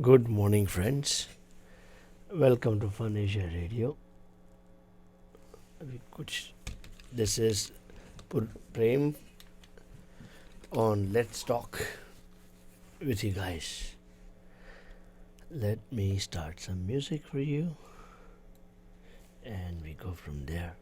Good morning, friends. Welcome to Fun Asia Radio. This is Prem on Let's Talk with you guys. Let me start some music for you and we go from there.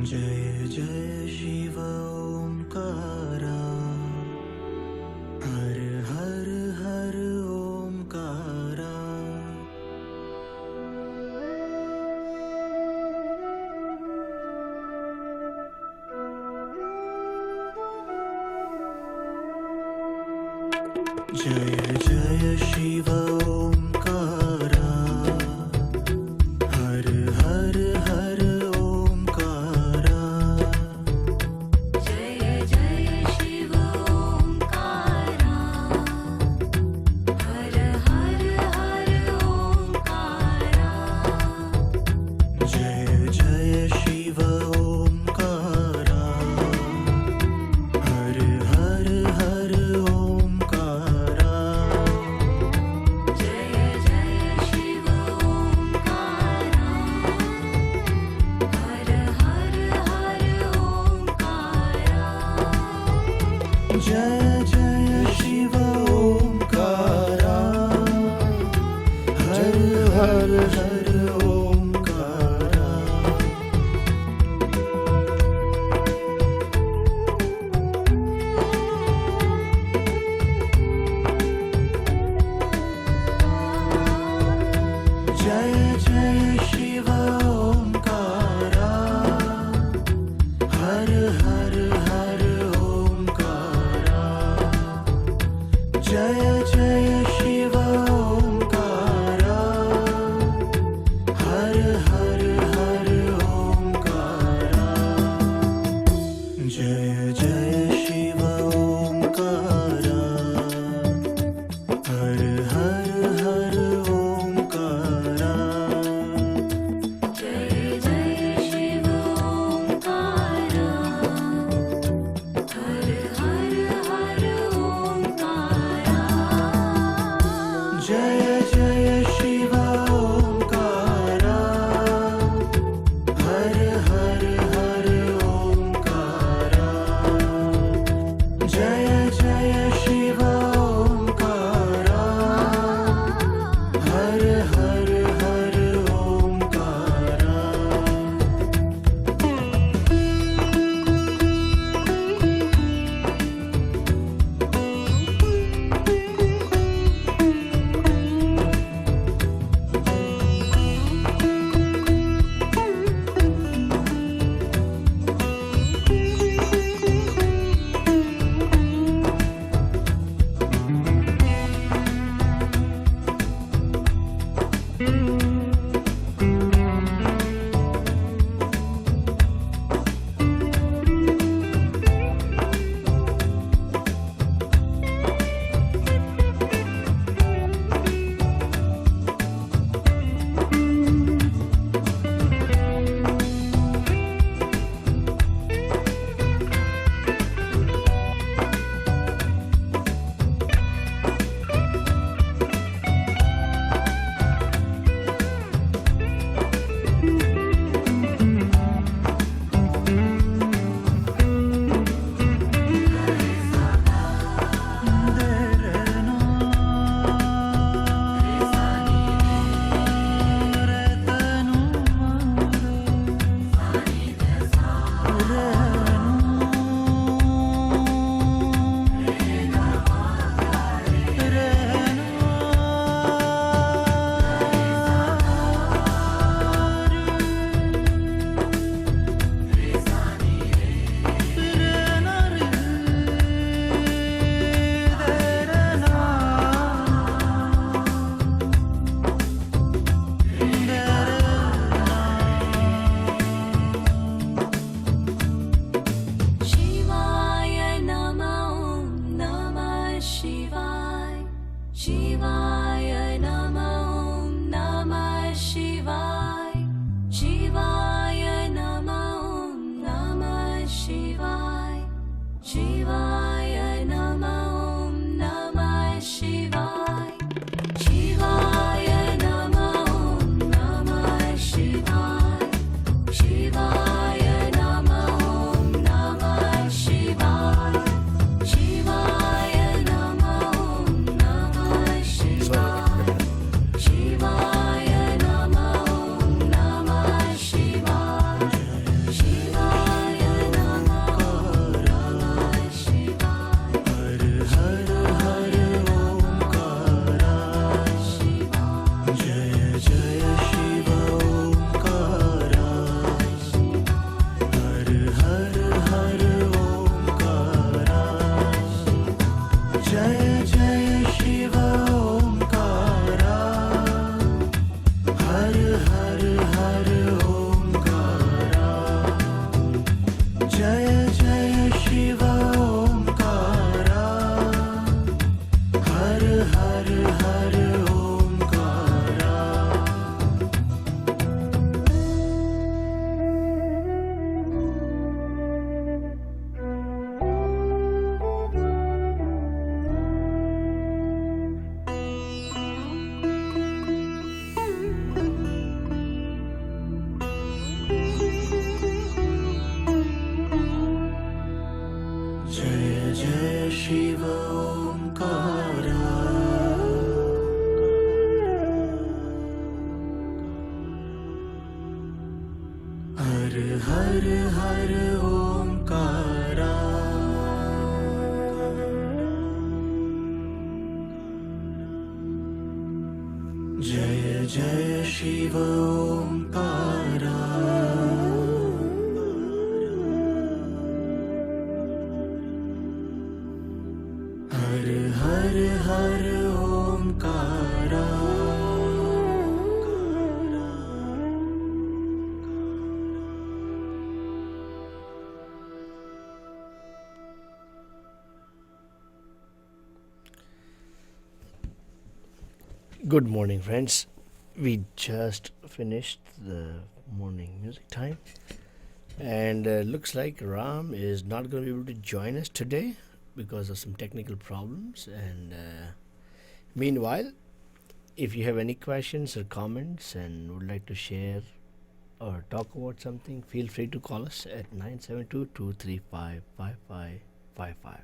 जय जय शिव ओंकारा हर हर हर ओंकारा जय जय शिव ओंकारा हर हर हर ओंकारा जय जय शिव ओंकारा हर हर हर ओंकारा जय जय शिव ओंकारा हर हर हर ओंकारा जय हर हर ओंकारा जय जय शिव ओंकारा हर हर हर Omkara Good morning, friends. We just finished the morning music time, and looks like Ram is not going to be able to join us today because of some technical problems. And meanwhile, if you have any questions or comments and would like to share or talk about something, feel free to call us at 972-235-5555.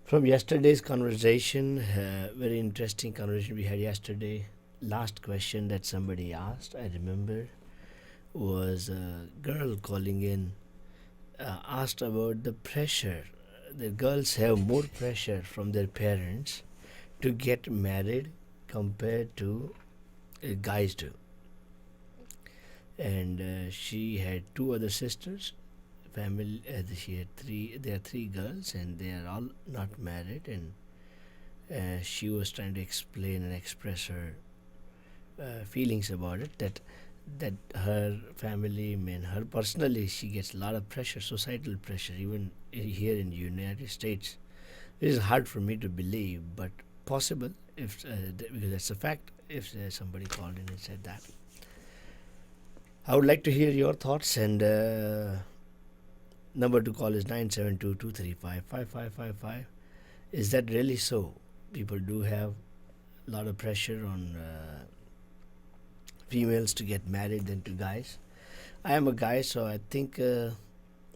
From yesterday's conversation, very interesting conversation we had yesterday. Last question that somebody asked, I remember, was a girl calling in, asked about the pressure. The girls have more pressure from their parents to get married compared to guys do. And she had two other sisters. Family, she had three. There are three girls, and they are all not married. And she was trying to explain and express her feelings about it. That her family, her personally, she gets a lot of pressure, societal pressure, even here in the United States. It is hard for me to believe, but possible if because that's a fact. If somebody called in and said that, I would like to hear your thoughts and. Number to call is 972-235-5555. Is that really so? People do have a lot of pressure on females to get married than to guys. I am a guy, so I think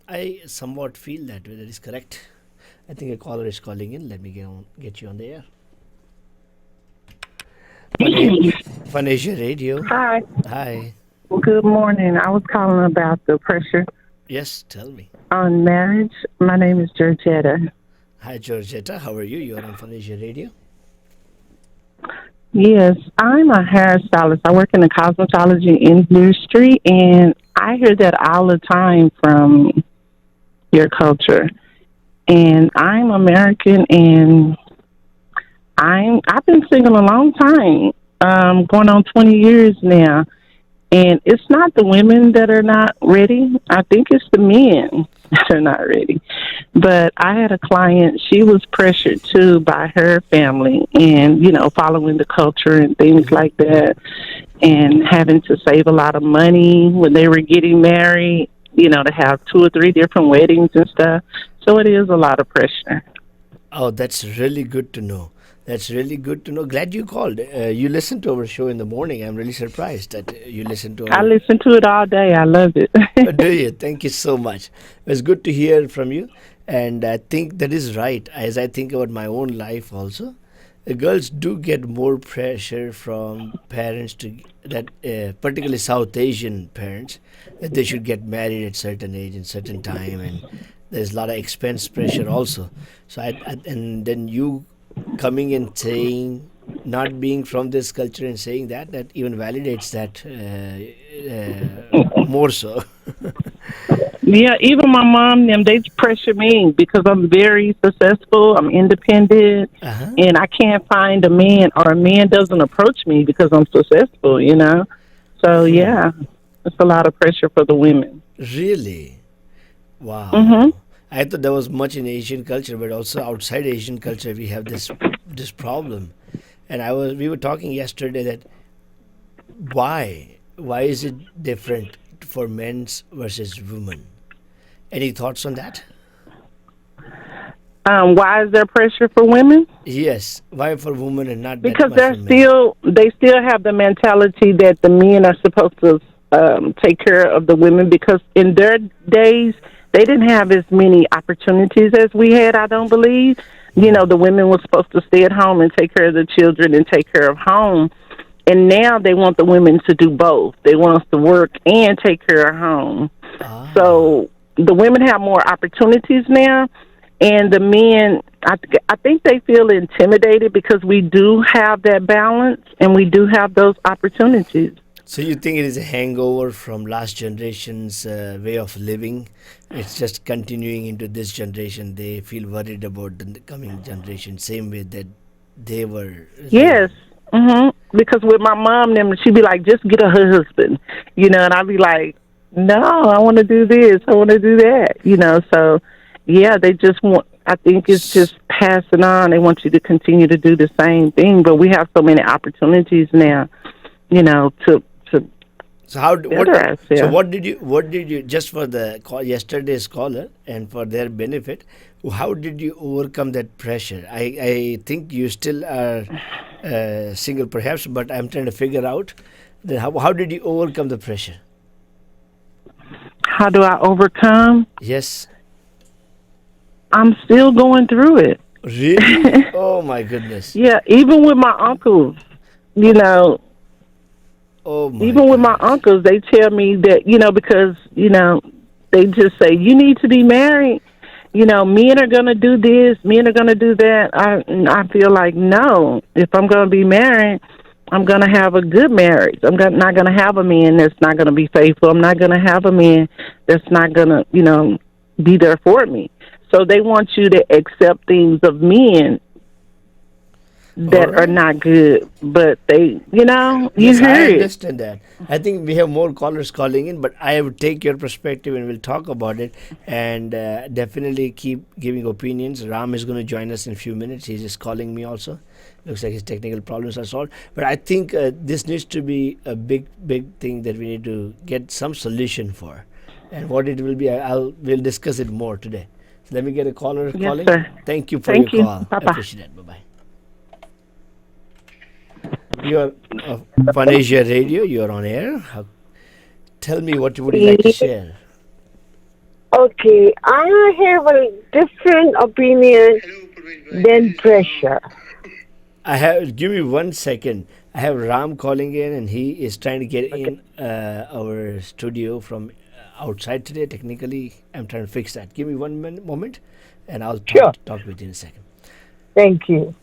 I somewhat feel that way. That is correct. I think a caller is calling in. Let me get you on the air. Fun Asia Radio. Hi. Hi. Good morning. I was calling about the pressure Yes, tell me. on marriage. My name is Georgetta. Hi, Georgetta. How are you? You are on Fun Asia Radio. Yes, I'm a hairstylist. I work in the cosmetology industry, and I hear that all the time from your culture. And I'm American, and I've been single a long time, going on 20 years now. And it's not the women that are not ready. I think it's the men that are not ready. But I had a client, she was pressured too by her family and, following the culture and things like that and having to save a lot of money when they were getting married, to have 2 or 3 different weddings and stuff. So it is a lot of pressure. Oh, that's really good to know. That's really good to know. Glad you called. You listened to our show in the morning. I'm really surprised that you listened to I our... listen to it all day. I love it. Do you? Thank you so much. It was good to hear from you. And I think that is right. As I think about my own life also, the girls do get more pressure from parents particularly South Asian parents, that they should get married at certain age and certain time. And there's a lot of expense pressure also. So and then you coming and saying, not being from this culture and saying that even validates that more so. Yeah, even my mom, they pressure me because I'm very successful. I'm independent, Uh-huh. and I can't find a man, or a man doesn't approach me because I'm successful. So yeah, it's a lot of pressure for the women. Really? Wow. Mhm. I thought there was much in Asian culture, but also outside Asian culture we have this problem. And we were talking yesterday that why is it different for men's versus women? Any thoughts on that? Why is there pressure for women? Yes. Why for women and not that Because much for men? they still have the mentality that the men are supposed to take care of the women, because in their days they didn't have as many opportunities as we had, I don't believe. The women were supposed to stay at home and take care of the children and take care of home. And now they want the women to do both. They want us to work and take care of home. Ah. So the women have more opportunities now, and the men, I think they feel intimidated because we do have that balance and we do have those opportunities. So you think it is a hangover from last generation's way of living? It's just continuing into this generation. They feel worried about the coming generation, same way that they were. Yes. Because with my mom, them she'd be like, "Just get a husband," and I'd be like, "No, I want to do this. I want to do that." So yeah, they just want. I think it's just passing on. They want you to continue to do the same thing, but we have so many opportunities now, to So how? better us. So Yeah. what did you just for the yesterday's caller and for their benefit? How did you overcome that pressure? I think you still are single, perhaps, but I'm trying to figure out that how did you overcome the pressure? How do I overcome? Yes. I'm still going through it. Really? Oh my goodness. Yeah, even with my uncles, you know, Oh my even with my goodness. uncles, they tell me that, because, they just say, you need to be married. Men are going to do this, men are going to do that. I feel like, no, if I'm going to be married, I'm going to have a good marriage. Not going to have a man that's not going to be faithful. I'm not going to have a man that's not going to, be there for me. So they want you to accept things of men that are Alright. not good, but they, you Yes, I hear it. understand that. I think we have more callers calling in, but I will take your perspective and we'll talk about it and definitely keep giving opinions. Ram is going to join us in a few minutes. He's just calling me also. Looks like his technical problems are solved. But I think this needs to be a big, big thing that we need to get some solution for. And what it will be, we'll discuss it more today. So let me get a caller Yes, calling. sir. Thank you for Thank your you. call. Bye-bye. Appreciate it. Bye bye. You're Fun Asia Radio. You're on air. Tell me what would you like to share? Okay, I have a different opinion than pressure. Give me 1 second. I have Ram calling in, and he is trying to get in our studio from outside today. Technically, I'm trying to fix that. Give me one moment, and I'll Sure. talk with you in a second. Thank you.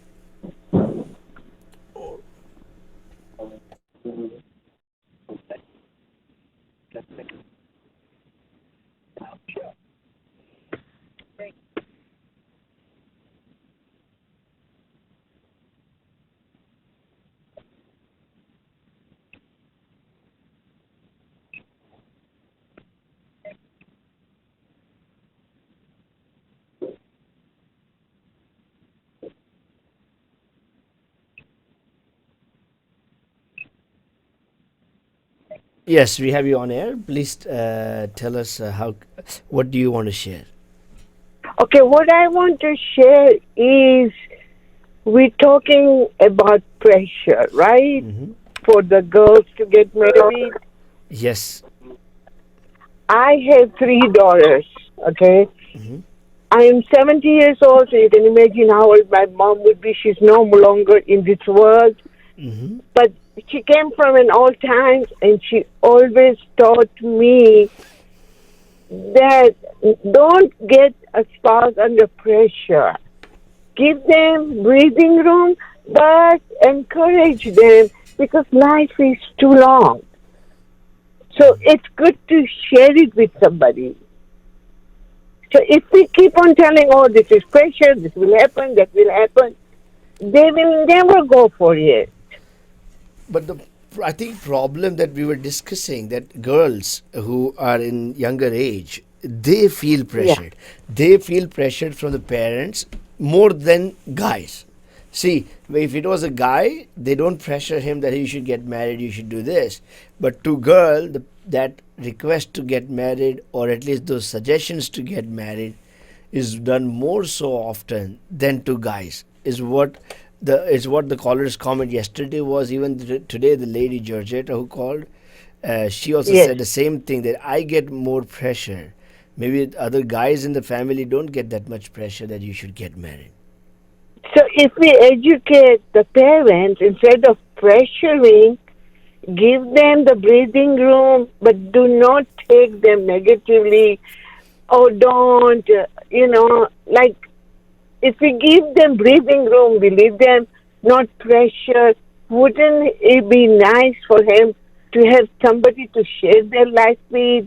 Yes, we have you on air. Please tell us what do you want to share? Okay, what I want to share is we're talking about pressure, right? For the girls to get married. Yes. I have 3 daughters, okay? I am 70 years old, so you can imagine how old my mom would be. She's no longer in this world. But she came from an old times, and she always taught me that don't get a spouse under pressure. Give them breathing room, but encourage them because life is too long. So it's good to share it with somebody. So if we keep on telling, oh, this is pressure, this will happen, that will happen, they will never go for it. But I think problem that we were discussing, that girls who are in younger age, they feel pressured. They feel pressured from the parents more than guys. See, if it was a guy, they don't pressure him that you should get married, you should do this. But to girl, that request to get married, or at least those suggestions to get married, is done more so often than to guys. Is what the caller's comment yesterday was. Even today, the lady Georgetta who called, she also Yes. said the same thing, that I get more pressure. Maybe other guys in the family don't get that much pressure that you should get married. So if we educate the parents instead of pressuring, give them the breathing room, but do not take them negatively. Oh, don't, like if we give them breathing room, we leave them not pressure. Wouldn't it be nice for him to have somebody to share their life with?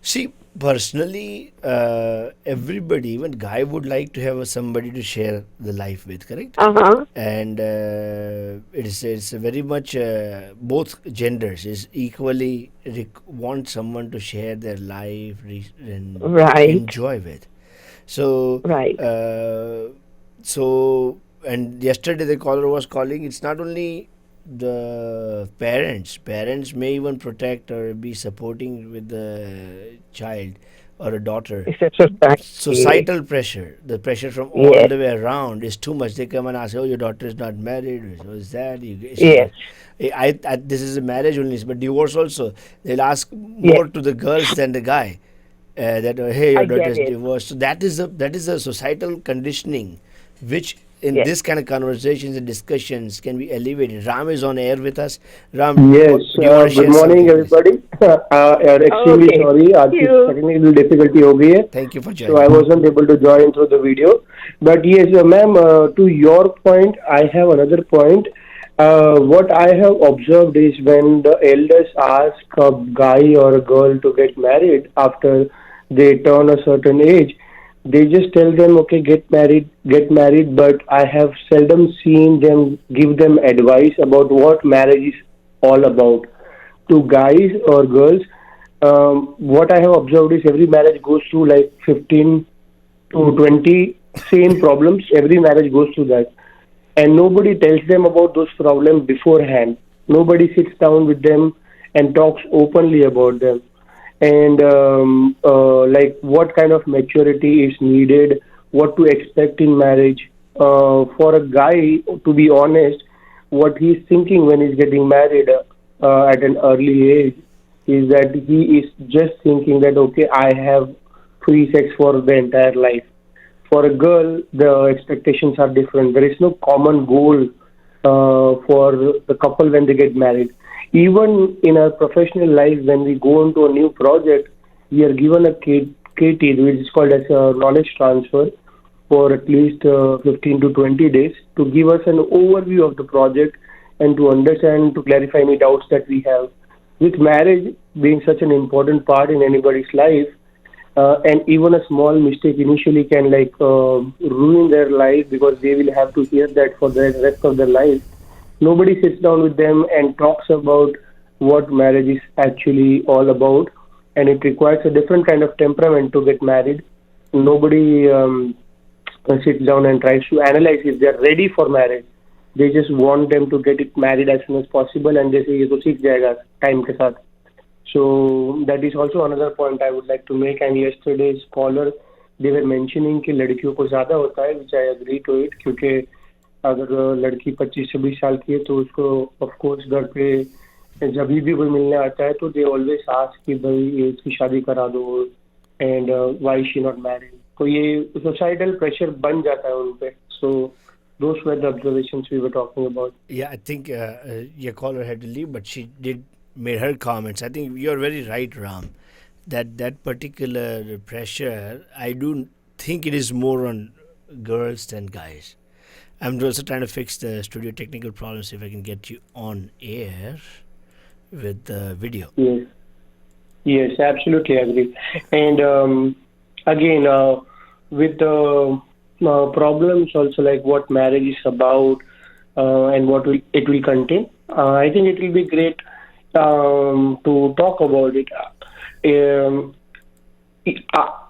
See, personally, everybody, even guy, would like to have somebody to share the life with, correct? Uh-huh. And it's very much both genders is equally want someone to share their life and Right. enjoy with. So, Right. so and yesterday the caller was calling. It's not only the parents. Parents may even protect or be supporting with the child or a daughter. It's a society. Societal pressure, the pressure from all Yes. the way around is too much. They come and ask, "Oh, your daughter is not married. So is that? Yes. This is a marriage only, but divorce also. They'll ask more Yes. to the girls than the guy. That hey, your I daughter get is it. divorced. So that is a societal conditioning, which in Yes. this kind of conversations and discussions can be elevated. Ram is on air with us. Ram, Yes, do you want to good share morning something, please? everybody. Extremely Okay. sorry, आज Thank की you. technical difficulty हो गई है, Thank you for so I joining. wasn't able to join through the video. But yes, ma'am, to your point, I have another point. What I have observed is when the elders ask a guy or a girl to get married after they turn a certain age, they just tell them, okay, get married. But I have seldom seen them give them advice about what marriage is all about. To guys or girls, what I have observed is every marriage goes through like 15 to 20 same problems. Every marriage goes through that. And nobody tells them about those problems beforehand. Nobody sits down with them and talks openly about them. And like what kind of maturity is needed, what to expect in marriage. For a guy, to be honest, what he's thinking when he's getting married at an early age is that he is just thinking that, okay, I have free sex for the entire life. For a girl, the expectations are different. There is no common goal for the couple when they get married. Even in our professional life, when we go into a new project, we are given a KT, which is called as a knowledge transfer, for at least 15 to 20 days to give us an overview of the project and to understand, to clarify any doubts that we have. With marriage being such an important part in anybody's life, and even a small mistake initially can ruin their life because they will have to hear that for the rest of their life. Nobody sits down with them and talks about what marriage is actually all about, and it requires a different kind of temperament to get married. Nobody sits down and tries to analyze if they are ready for marriage. They just want them to get it married as soon as possible, and they say ये तो सीख जाएगा time के साथ. So that is also another point I would like to make. And yesterday's caller, they were mentioning कि लड़कियों को ज़्यादा होता है, which I agree to it, क्योंकि अगर लड़की 25-26 साल की है तो उसको of course घर पे जब भी कोई मिलने आता है तो they always ask कि भाई इसकी शादी करा दो and why is she not married. तो ये societal pressure बन जाता है उन पे. So those were the observations we were talking about. Yeah, I think your caller had to leave, but she did made her comments. I think you're very right, Ram. That particular pressure, I do think it is more on girls than guys. I'm also trying to fix the studio technical problems. If I can get you on air with the video. Yes. Yes, absolutely agree. And again, with the problems also, like what marriage is about and what it will contain, I think it will be great to talk about it.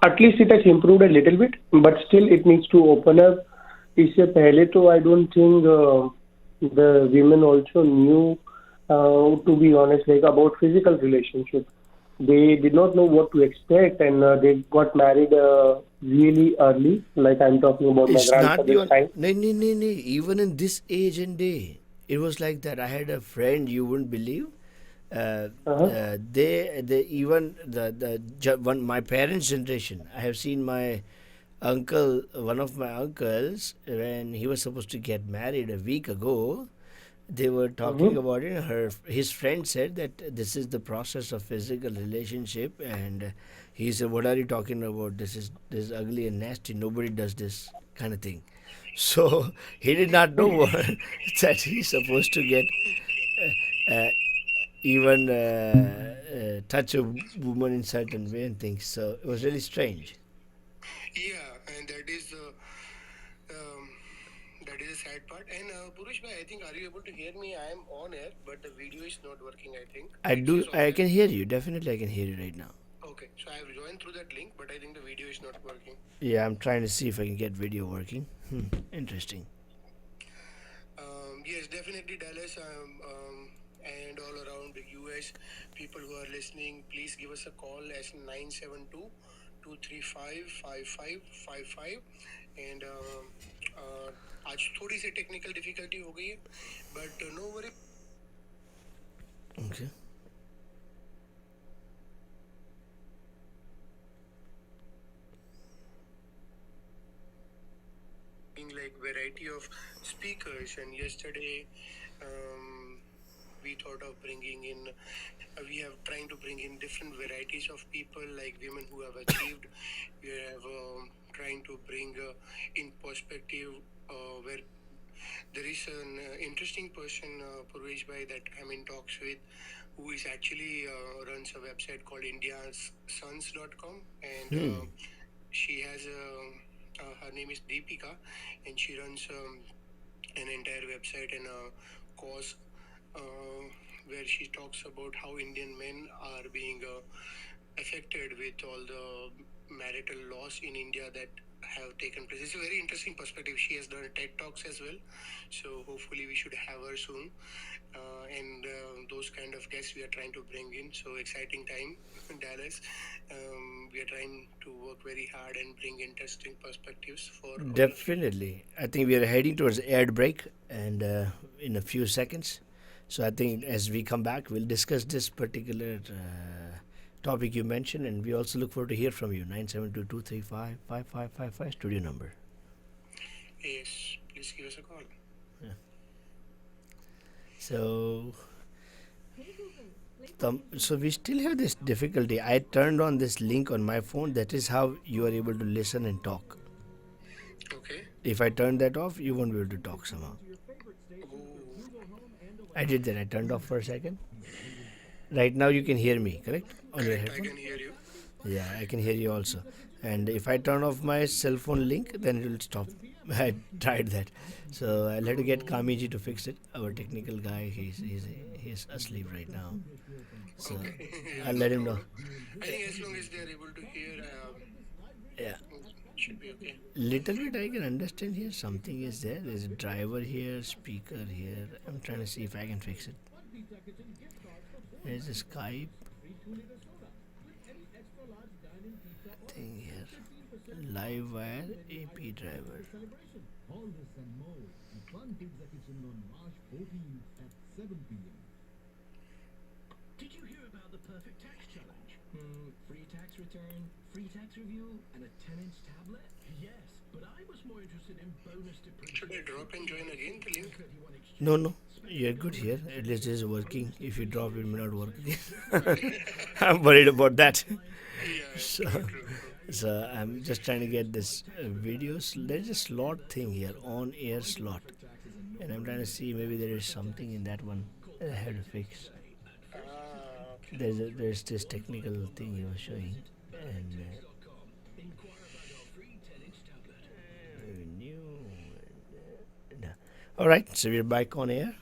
At least it has improved a little bit, but still it needs to open up. इससे पहले तो I don't think the women also knew, to be honest, like about physical relationship. They did not know what to expect, and they got married really early. Like I'm talking about my It's not grandfather's the time. no. Even in this age and day, it was like that. I had a friend you wouldn't believe. They even one my parents' generation. I have seen my uncle, one of my uncles, when he was supposed to get married a week ago. they were talking about it. His friend said that this is the process of physical relationship, and he said, "What are you talking about? This is ugly and nasty. Nobody does this kind of thing." So he did not know that he's supposed to get uh, even touch a woman in certain way and things. So it was really strange. Yeah, and um, that is a sad part. And Purush bhai, I think, are you able to hear me? I am on air, but the video is not working. I think I it do. says on I air. can hear you. Definitely, I can hear you right now. Okay, so I have joined through that link, but I think the video is not working. Yeah, I'm trying to see if I can get video working. Interesting. Yes, definitely, Dallas, and all around the US, people who are listening, please give us a call as 972-235-5555. And आज थोड़ी सी technical difficulty हो गई है, but no worry. Okay. Like variety of speakers, and yesterday we thought of bringing in we have trying to bring in different varieties of people, like women who have achieved. We have trying to bring in perspective where there is an interesting person, Purvesh Bhai, that I'm in talks with, who is actually runs a website called indiasons.com, and she has her name is Deepika, and she runs an entire website and a cause where she talks about how Indian men are being affected with all the marital laws in India that have taken place. It's a very interesting perspective. She has done TED Talks as well, so hopefully we should have her soon. And those kind of guests we are trying to bring in. So exciting time in Dallas. We are trying to work very hard and bring interesting perspectives for all of you. Definitely. I think we are heading towards ad break and in a few seconds. So I think as we come back, we'll discuss this particular topic you mentioned, and we also look forward to hear from you. 972-235-5555 studio number. Yes, please give us a call. So, so we still have this difficulty. I turned on this link on my phone. That is how you are able to listen and talk. Okay. If I turn that off, you won't be able to talk somehow. I did that. I turned off for a second. Right now you can hear me, correct? On your Correct, I headphone? can hear you. Yeah, I can hear you also. And if I turn off my cell phone link, then it will stop. I tried that. So I'll have to get Kamiji to fix it. Our technical guy, he's asleep right now. So I'll let him know. I think as long as they are able to hear, Yeah. should be okay. Little bit I can understand here. Something is there. There's a driver here, speaker here. I'm trying to see if I can fix it. There's a Skype thing here. Live wire AP driver. All this and more in Fun Pizza Kitchen on March 14th at 7 p.m. Did you hear about the Perfect Tax Challenge? Free tax return, free tax review, and a 10-inch tablet? Yes, but I was more interested in bonus Should I depreciation. drop and join again the link? 31 exchange. No, you're good here. At least it's working. If you drop, it may not work again. I'm worried about that. Yeah, So, true, true. so I'm just trying to get this videos. There's a slot thing here, on air slot, and I'm trying to see maybe there is something in that one that I have to fix. Ah, okay. There's this technical thing he was showing, and new. All right, so we're back on air.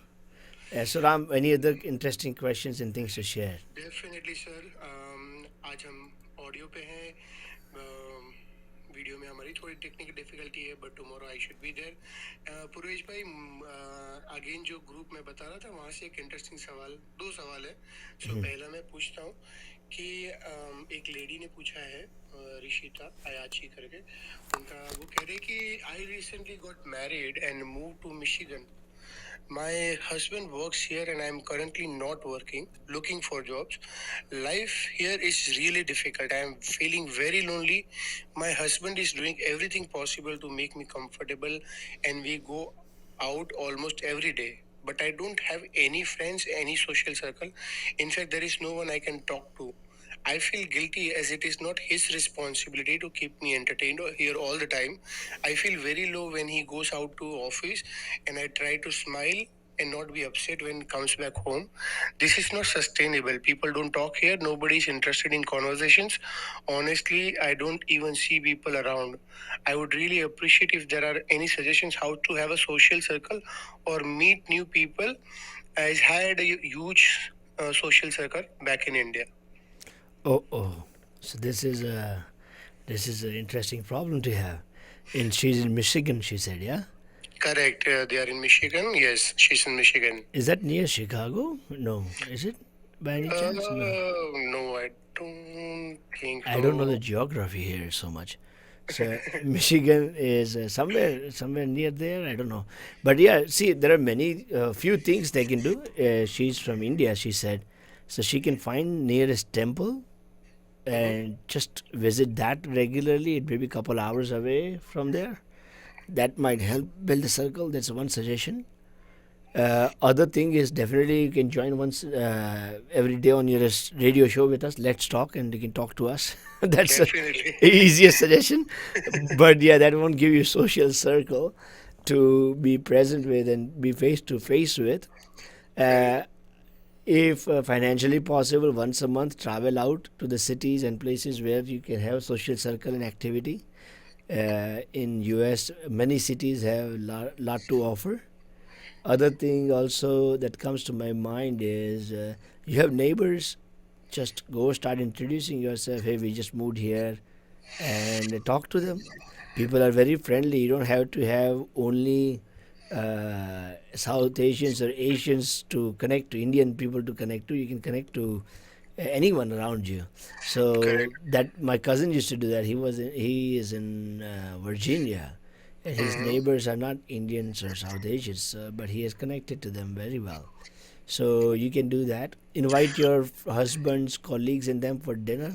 So Ram, any other interesting questions and things to share? Definitely, sir. आज हम audio पे हैं. Video में हमारी थोड़ी technical difficulty है, but tomorrow I should be there. Purvesh भाई, again जो ग्रुप में बता रहा था, वहाँ से एक इंटरेस्टिंग सवाल, दो सवाल है. सो पहला मैं पूछता हूँ कि एक लेडी ने पूछा है, ऋषिता अयाची करके. उनका वो कह रहे कि I recently got married and move to Michigan. My husband works here and I'm currently not working, looking for jobs. Life here is really difficult. I am feeling very lonely. My husband is doing everything possible to make me comfortable and we go out almost every day. but I don't have any friends, any social circle. In fact, there is no one I can talk to. I feel guilty as it is not his responsibility to keep me entertained or here all the time. I feel very low when he goes out to office and I try to smile and not be upset when he comes back home. This is not sustainable. People don't talk here. Nobody is interested in conversations. Honestly, I don't even see people around. I would really appreciate if there are any suggestions how to have a social circle or meet new people. I had a huge social circle back in India. Oh. So this is an interesting problem to have. And she's in Michigan, she said, yeah? Correct. They are in Michigan. Yes, she's in Michigan. Is that near Chicago? No. Is it by any chance? No. No, I don't think I don't know so. the geography here so much. So Michigan is somewhere near there. I don't know, but yeah. See, there are many few things they can do. She's from India, she said, so she can find nearest temple and just visit that regularly. It may be a couple hours away from there. That might help build a circle. That's one suggestion. Other thing is definitely you can join once every day on your radio show with us. Let's talk, and you can talk to us. That's the Definitely. easiest suggestion. But yeah, that won't give you social circle to be present with and be face to face with. Uh, if financially possible, once a month, travel out to the cities and places where you can have social circle and activity. In US, many cities have lot to offer. Other thing also that comes to my mind is you have neighbors. Just go start introducing yourself. Hey, we just moved here, and talk to them. People are very friendly. You don't have to have only South Asians or Asians to connect to, Indian people to connect to. You can connect to anyone around you. Correct. So that my cousin used to do that. He is in Virginia, and his neighbors are not Indians or South Asians, but he is connected to them very well. So you can do that. Invite your husband's colleagues and them for dinner.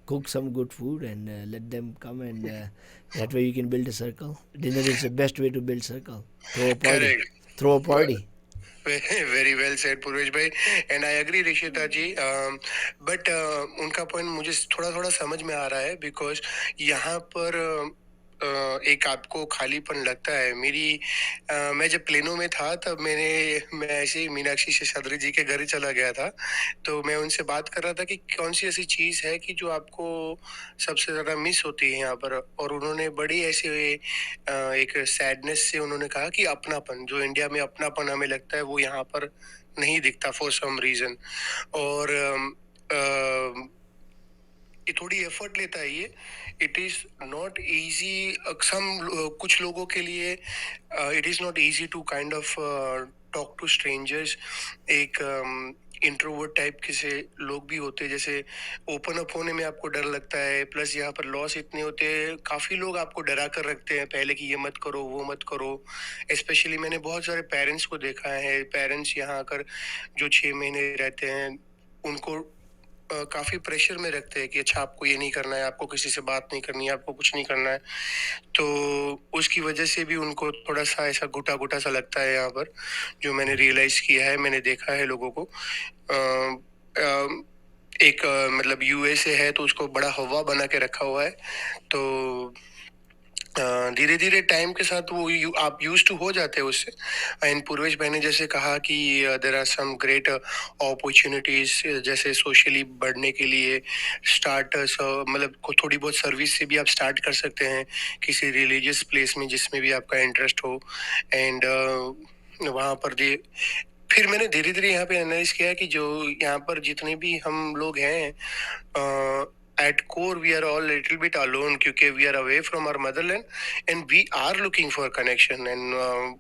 Cook some good food and let them come, and that way you can build a circle. Dinner is the best way to build circle. Throw a party. Correct. Throw a Well, party. very well said, Purvesh bhai, and I agree, Rishita ji. But उनका point मुझे थोड़ा थोड़ा समझ में आ रहा है because यहाँ पर एक आपको खालीपन लगता है. मैं जब प्लेनो में था तब मैं ऐसे ही मीनाक्षी शेषाद्री जी के घर ही चला गया था. तो मैं उनसे बात कर रहा था कि कौन सी ऐसी चीज है कि जो आपको सबसे ज्यादा मिस होती है यहाँ पर, और उन्होंने बड़ी ऐसे एक सैडनेस से उन्होंने कहा कि अपनापन, जो इंडिया में अपनापन हमें लगता है वो यहाँ पर नहीं दिखता फॉर सम रीजन. और ये थोड़ी एफर्ट लेता है ये. It is not easy. कुछ लोगों के लिए it is not easy to kind of talk to strangers. एक इंट्रोवर्ट टाइप के से लोग भी होते हैं, जैसे ओपन अप होने में आपको डर लगता है. प्लस यहाँ पर लॉस इतने होते हैं, काफी लोग आपको डरा कर रखते हैं पहले कि ये मत करो वो मत करो. स्पेशली मैंने बहुत सारे पेरेंट्स को देखा है. पेरेंट्स यहाँ आकर जो 6 महीने रहते हैं उनको काफी प्रेशर में रखते हैं कि अच्छा आपको ये नहीं करना है, आपको किसी से बात नहीं करनी है, आपको कुछ नहीं करना है. तो उसकी वजह से भी उनको थोड़ा सा ऐसा घुटा घुटा सा लगता है यहाँ पर, जो मैंने रियलाइज किया है. मैंने देखा है लोगों को. एक मतलब यूएसए है तो उसको बड़ा हवा बना के रखा हुआ है. तो धीरे धीरे टाइम के साथ आप यूज टू हो जाते हैं उससे. एंड पूर्वेश भाई ने जैसे कहा कि there are some great opportunities, जैसे सोशली बढ़ने के लिए स्टार्ट मतलब थोड़ी बहुत सर्विस से भी आप स्टार्ट कर सकते हैं किसी रिलीजियस प्लेस में जिसमें भी आपका इंटरेस्ट हो. एंड वहाँ पर फिर मैंने धीरे धीरे यहाँ पे एनालाइज किया कि जो यहाँ पर जितने भी हम लोग हैं, at core we are all a little bit alone क्योंकि we are away from our motherland and we are looking for connection and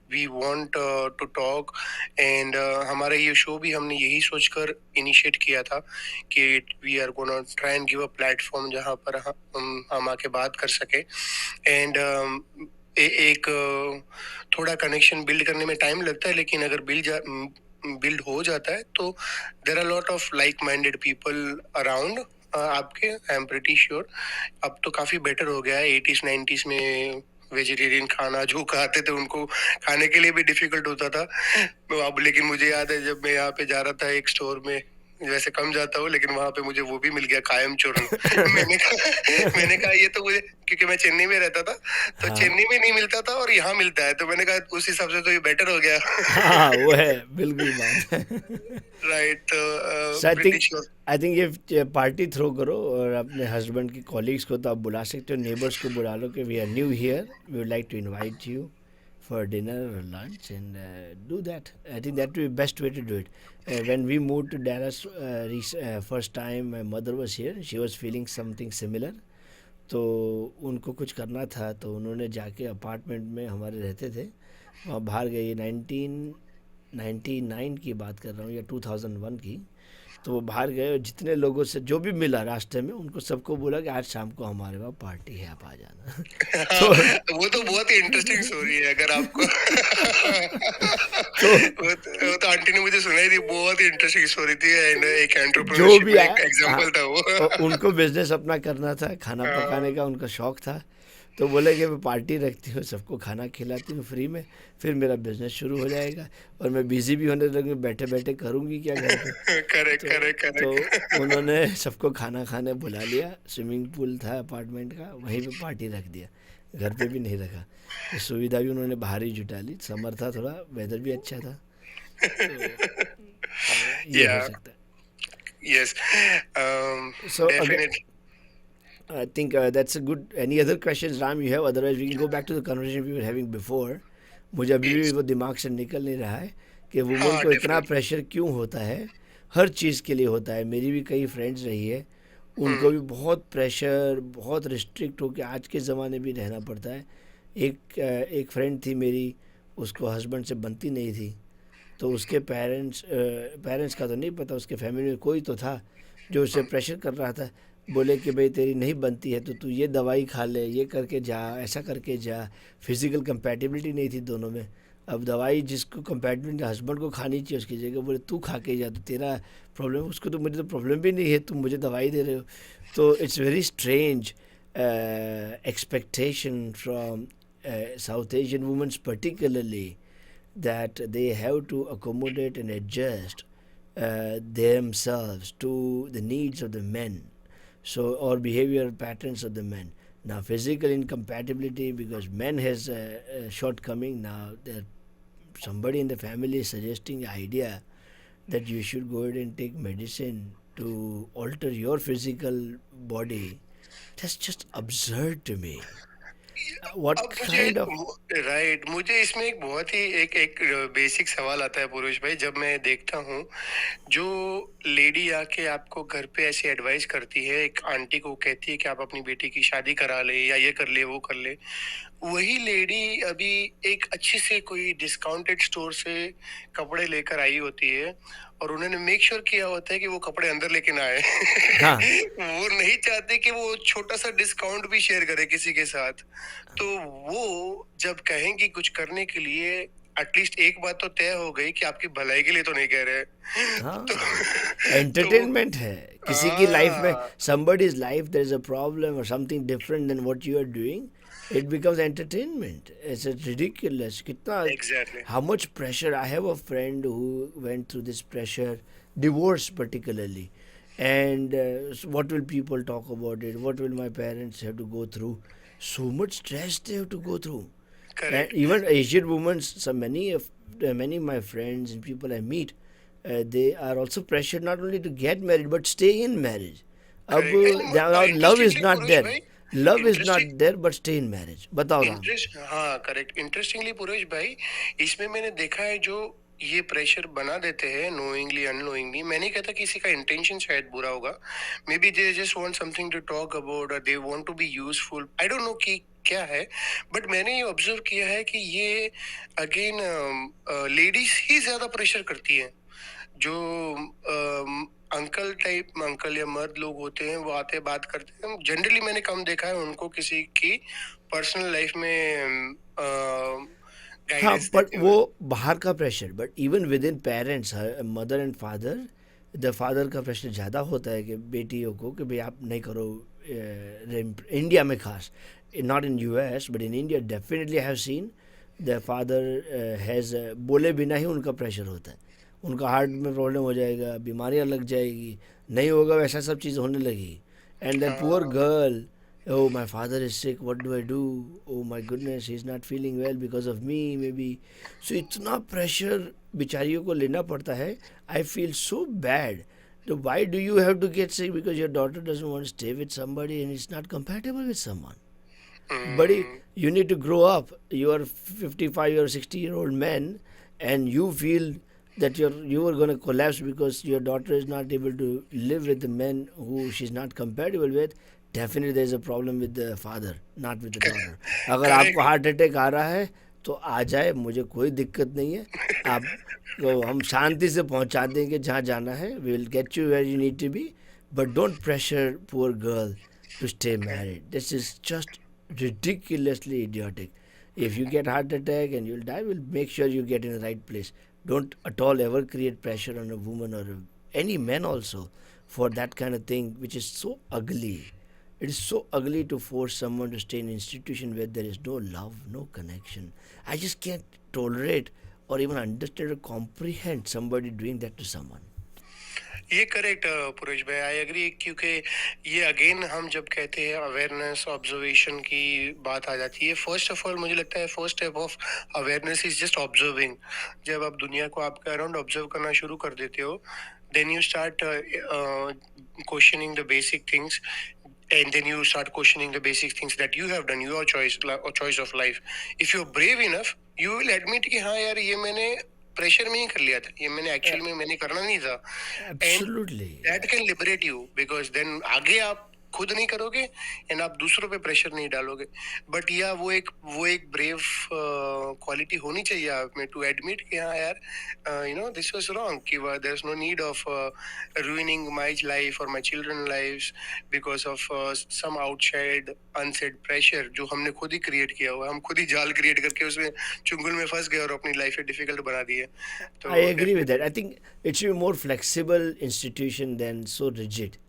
we want to talk. and हमारा ये शो भी हमने यही सोचकर इनिशिएट किया था कि we are gonna try and give a platform जहाँ पर हम आके बात कर सके. एंड एक थोड़ा कनेक्शन बिल्ड करने में टाइम लगता है, लेकिन अगर बिल्ड हो जाता है तो there are lot of like minded people around आपके. आई एम प्रिटी श्योर अब तो काफी बेटर हो गया है. 80s 90s में वेजिटेरियन खाना जो खाते थे उनको खाने के लिए भी डिफिकल्ट होता था। अब लेकिन मुझे याद है जब मैं यहाँ पे जा रहा था एक स्टोर में, वैसे कम जाता हूँ लेकिन वहां पे मुझे वो भी मिल गया कायम चूर्ण। मैंने कहा ये तो मुझे, क्योंकि मैं चेन्नई में रहता था तो हाँ चेन्नई में नहीं मिलता था और यहाँ मिलता है, तो मैंने कहा उस हिसाब से तो ये बेटर हो गया। हाँ वो है, बिल्कुल बात है। राइट, तो so pretty sure. I think ये पार्टी थ्रो करो और अपने हस्बैंड की कॉलीग्स को तो आप बुला सकते हो, नेबर्स को बुला लो कि we are new here, we would like to invite you for dinner or lunch, and do that. I think that would be best way to do it. When we moved to Dallas first time, my mother was here. She was feeling something similar. तो उनको कुछ करना था तो उन्होंने जाके apartment में हमारे रहते थे वहाँ बाहर गए, 1999 की बात कर रहा हूँ या 2001 की। तो वो बाहर गए और जितने लोगों से जो भी मिला रास्ते में उनको सबको बोला कि आज शाम को हमारे वहाँ पार्टी है, आप आ जाना। तो वो तो बहुत ही इंटरेस्टिंग स्टोरी है अगर आपको। तो वो तो आंटी ने मुझे सुनाई थी, बहुत ही इंटरेस्टिंग स्टोरी थी, and एक जो एंटरप्रेन्योरशिप भी का आया, एक एग्जांपल था वो। उनको बिजनेस अपना करना था, खाना पकाने का उनका शौक था। तो बोले कि मैं पार्टी रखती हूँ, सबको खाना खिलाती हूँ फ्री में, फिर मेरा बिजनेस शुरू हो जाएगा और मैं बिजी भी होने लगी, बैठे बैठे करूँगी क्या घर पे। करेक्ट करेक्ट तो करेक्ट। उन्होंने सबको खाना खाने बुला लिया, स्विमिंग पूल था अपार्टमेंट का, वहीं पे पार्टी रख दिया, घर पे भी नहीं रखा। तो सुविधा भी उन्होंने बाहर ही जुटा ली, समर था थोड़ा, वेदर भी अच्छा था, तो ये हो या सकता है। Yes, So again, definitely. I think that's a good. Any other questions, Ram, you have? Otherwise, we can go back to the conversation we were having before. मुझे अभी भी वो दिमाग से निकल नहीं रहा है कि वुमन हाँ को इतना डेफिनेटली। प्रेशर क्यों होता है, हर चीज़ के लिए होता है। मेरी भी कई फ्रेंड्स रही है, उनको भी बहुत प्रेशर, बहुत रिस्ट्रिक्ट होकर आज के ज़माने भी रहना पड़ता है। एक फ्रेंड थी मेरी, उसको हस्बैंड से बनती नहीं थी, तो उसके पेरेंट्स का तो नहीं पता, उसके फैमिली में कोई तो था जो उसे प्रेशर कर रहा था, बोले कि भाई तेरी नहीं बनती है तो तू ये दवाई खा ले, ये करके जा, ऐसा करके जा। फिज़िकल कंपैटिबिलिटी नहीं थी दोनों में। अब दवाई जिसको कंपैटिबिलिटी हस्बैंड को खानी चाहिए उसकी जगह बोले तू खा के जा, तो तेरा प्रॉब्लम, उसको तो मुझे तो प्रॉब्लम भी नहीं है, तुम मुझे दवाई दे रहे हो। तो it's very strange expectation from South Asian women particularly, that they have to accommodate and adjust themselves to the needs of the men, so or behavior patterns of the men. Now physical incompatibility because men has a shortcoming. Now there somebody in the family is suggesting the idea that you should go ahead and take medicine to alter your physical body. That's just absurd to me. What अब kind of right, मुझे इसमें एक बहुत ही एक basic सवाल आता है पुरुष भाई, जब मैं देखता हूँ जो लेडी आके आपको घर पे ऐसी एडवाइस करती है, एक आंटी को कहती है कि आप अपनी बेटी की शादी करा ले या ये कर ले वो कर ले, वही लेडी अभी एक अच्छी से कोई डिस्काउंटेड स्टोर से कपड़े लेकर आई होती है और उन्होंने मेक श्योर किया होता है कि वो कपड़े अंदर लेके ना आए। हाँ। वो नहीं चाहते कि वो छोटा सा डिस्काउंट भी शेयर करे किसी के साथ। तो वो जब कहेंगी कुछ करने के लिए, एटलीस्ट एक बात तो तय हो गई कि आपकी भलाई के लिए तो नहीं कह रहे। हाँ, तो एंटरटेनमेंट है किसी की लाइफ में, हाँ somebody's life there is a problem or something different than what you are doing, it becomes entertainment. It's ridiculous. कितना, exactly. how much pressure. I have a friend who went through this pressure, divorce particularly, and so what will people talk about it, what will my parents have to go through, so much stress they have to go through. And correct. even Asian women, so many of my friends and people I meet, they are also pressured not only to get married but stay in marriage. अब correct. now love is interestingly not पुरुष there, भाई, love is not interesting there but stay in marriage. बताओ Ram. Interest, हाँ correct, interestingly पुरुष भाई, इसमें मैंने देखा है जो ये प्रेशर बना देते हैं नोइंगली अननोइंगली। मैं नहीं कहता किसी का इंटेंशन शायद बुरा होगा, maybe they just want something to talk about और they want to be useful, I don't know कि क्या है, बट मैंने ये ऑब्जर्व किया है कि ये अगेन लेडीज ही ज्यादा प्रेशर करती हैं। जो अंकल टाइप अंकल या मर्द लोग होते हैं वो आते बात करते हैं, जनरली मैंने कम देखा है उनको किसी की पर्सनल लाइफ में हाँ, गाइडेंस बट देते हुए। वो बाहर का pressure, but even with in parents, mother and father, the father का प्रेशर ज़्यादा होता है कि बेटियों को कि भाई आप नहीं करो, इंडिया में खास, not in US, but in India, definitely I have seen the father has बोले बिना ही उनका प्रेशर होता है. उनका हार्ट में प्रॉब्लम हो जाएगा, बीमारियां लग जाएगी, नहीं होगा वैसा सब चीज़ होने लगी. And that poor girl, oh my father is sick, what do I do, oh my goodness he's not feeling well because of me maybe. So इतना प्रेशर बेचारियों को लेना पड़ता है. I feel so bad. So why do you have to get sick because your daughter doesn't want to stay with somebody and it's not compatible with someone? Buddy, you need to grow up. You are 55 or 60-year-old man and you feel that you are going to collapse because your daughter is not able to live with the men who she's not compatible with. Definitely there is a problem with the father, not with the daughter. अगर आपको heart attack आ रहा है तो आ जाए, मुझे कोई दिक्कत नहीं है. आप तो हम शांति से पहुंचा देंगे जहाँ जाना है. We will get you where you need to be, but don't pressure poor girl to stay married. This is just ridiculously idiotic. If you get heart attack and you'll die, we'll make sure you get in the right place. Don't at all ever create pressure on a woman or any man also for that kind of thing, which is so ugly. It is so ugly to force someone to stay in an institution where there is no love, no connection. I just can't tolerate or even understand or comprehend somebody doing that to someone. ये correct पुरुष भाई, I agree. क्योंकि ये again हम जब कहते हैं awareness observation की बात आ जाती है. फर्स्ट ऑफ ऑल मुझे लगता है first step of awareness is just observing. जब आप दुनिया को आपके अराउंड ऑब्जर्व करना शुरू कर देते हो, then you start questioning the basic things, and then you start questioning the basic things that you have done, your choice or choice of life. If you're brave enough, you will admit कि हाँ यार ये मैंने pressure में ही कर लिया था, ये मैंने एक्चुअल में मैंने करना नहीं था. Absolutely. And that can liberate you because then आगे आप खुद नहीं करोगे एंड आप दूसरों पे प्रेशर नहीं डालोगे. बट या वो एक ब्रेव क्वालिटी होनी चाहिए आप में टू एडमिट कि हाँ यार you know this was wrong, कि there is no need of ruining my life or my children's lives because of some outside unsaid pressure जो हमने खुद ही क्रिएट किया हुआ. हम खुद ही जाल क्रिएट करके उसमें चुंगल में फंस गए और अपनी लाइफ डिफिकल्ट बना दी है. I agree with that. I think it should be more flexible institution than so rigid.